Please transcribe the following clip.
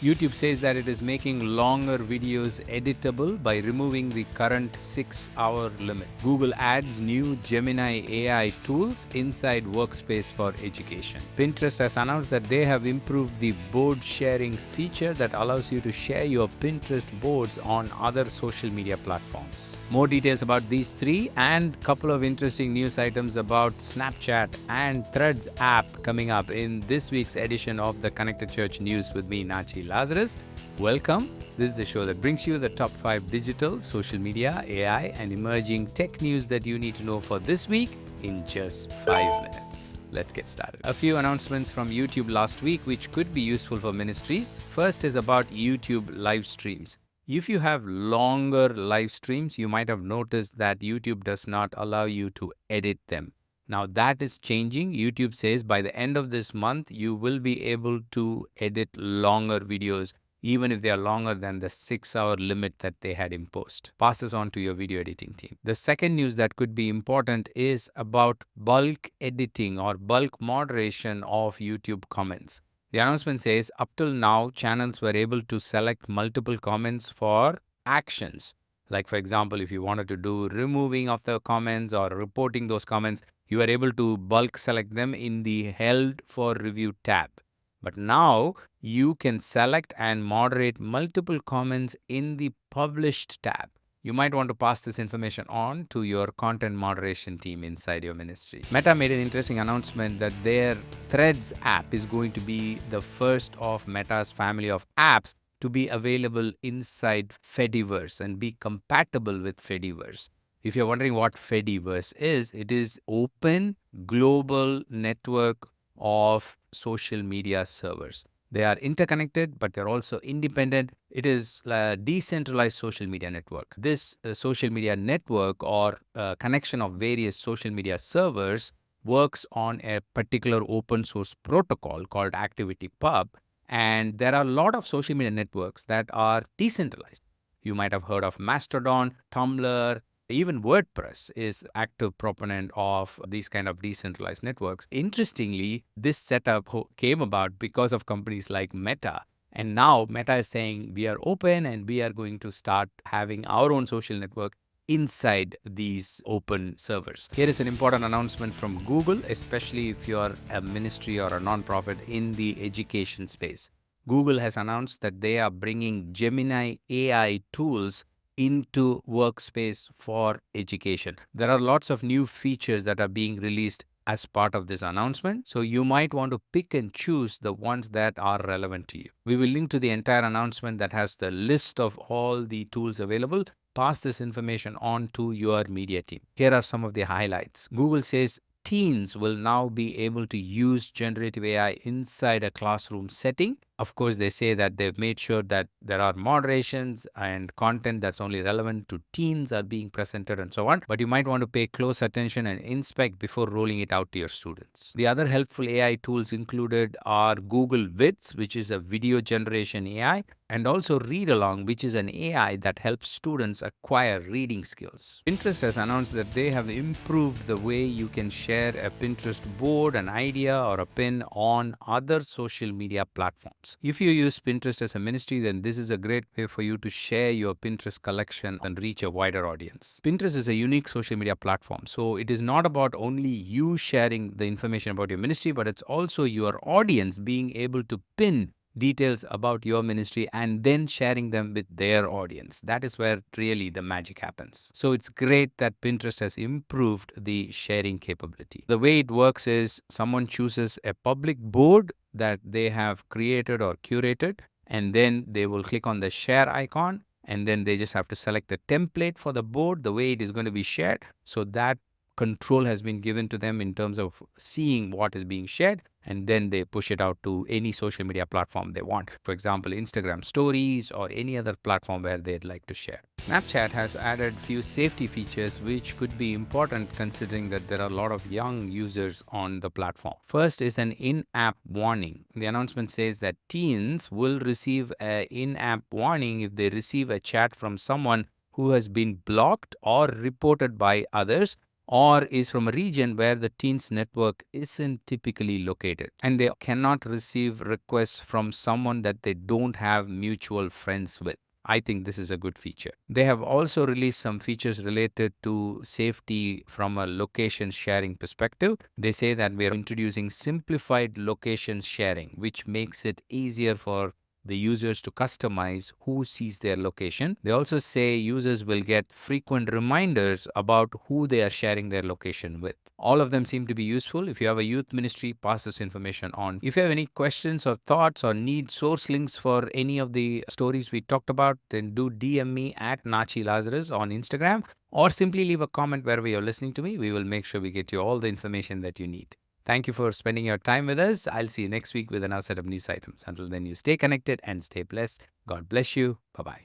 YouTube says that it is making longer videos editable by removing the current 6-hour limit. Google adds new Gemini AI tools inside Workspace for education. Pinterest has announced that they have improved the board sharing feature that allows you to share your Pinterest boards on other social media platforms. More details about these three and a couple of interesting news items about Snapchat and Threads app coming up in this week's edition of the Connected Church News with me, Nachi Lazarus. Welcome. This is the show that brings you the top 5 digital, social media, AI, and emerging tech news that you need to know for this week in just 5 minutes. Let's get started. A few announcements from YouTube last week which could be useful for ministries. First is about YouTube live streams. If you have longer live streams, you might have noticed that YouTube does not allow you to edit them. Now that is changing. YouTube says by the end of this month, you will be able to edit longer videos, even if they are longer than the 6-hour limit that they had imposed. Pass this on to your video editing team. The second news that could be important is about bulk editing or bulk moderation of YouTube comments. The announcement says up till now, channels were able to select multiple comments for actions. Like, for example, if you wanted to do removing of the comments or reporting those comments, you are able to bulk select them in the held for review tab. But now you can select and moderate multiple comments in the published tab. You might want to pass this information on to your content moderation team inside your ministry. Meta made an interesting announcement that their Threads app is going to be the first of Meta's family of apps to be available inside Fediverse and be compatible with Fediverse. If you're wondering what Fediverse is, it is open global network of social media servers. They are interconnected, but they're also independent. It is a decentralized social media network. This social media network or connection of various social media servers works on a particular open source protocol called ActivityPub. And there are a lot of social media networks that are decentralized. You might have heard of Mastodon, Tumblr, even WordPress is active proponent of these kind of decentralized networks. Interestingly, this setup came about because of companies like Meta. And now Meta is saying we are open and we are going to start having our own social network inside these open servers. Here is an important announcement from Google, especially if you're a ministry or a nonprofit in the education space. Google has announced that they are bringing Gemini AI tools into Workspace for education. There are lots of new features that are being released as part of this announcement. So you might want to pick and choose the ones that are relevant to you. We will link to the entire announcement that has the list of all the tools available. Pass this information on to your media team. Here are some of the highlights. Google says teens will now be able to use generative AI inside a classroom setting. Of course, they say that they've made sure that there are moderations and content that's only relevant to teens are being presented and so on. But you might want to pay close attention and inspect before rolling it out to your students. The other helpful AI tools included are Google Vids, which is a video generation AI, and also Read Along, which is an AI that helps students acquire reading skills. Pinterest has announced that they have improved the way you can share a Pinterest board, an idea, or a pin on other social media platforms. If you use Pinterest as a ministry, then this is a great way for you to share your Pinterest collection and reach a wider audience. Pinterest is a unique social media platform, so it is not about only you sharing the information about your ministry, but it's also your audience being able to pin details about your ministry and then sharing them with their audience. That is where really the magic happens. So it's great that Pinterest has improved the sharing capability. The way it works is someone chooses a public board that they have created or curated, and then they will click on the share icon, and then they just have to select a template for the board, the way it is going to be shared. So that control has been given to them in terms of seeing what is being shared, and then they push it out to any social media platform they want. For example, Instagram stories or any other platform where they'd like to share. Snapchat has added few safety features which could be important considering that there are a lot of young users on the platform. First is an in-app warning. The announcement says that teens will receive an in-app warning if they receive a chat from someone who has been blocked or reported by others, or is from a region where the teen's network isn't typically located, and they cannot receive requests from someone that they don't have mutual friends with. I think this is a good feature. They have also released some features related to safety from a location sharing perspective. They say that we are introducing simplified location sharing, which makes it easier for the users to customize who sees their location. They also say users will get frequent reminders about who they are sharing their location with. All of them seem to be useful. If you have a youth ministry, pass this information on. If you have any questions or thoughts or need source links for any of the stories we talked about, then do DM me at Nachi Lazarus on Instagram, or simply leave a comment wherever you're listening to me. We will make sure we get you all the information that you need. Thank you for spending your time with us. I'll see you next week with another set of news items. Until then, you stay connected and stay blessed. God bless you. Bye bye.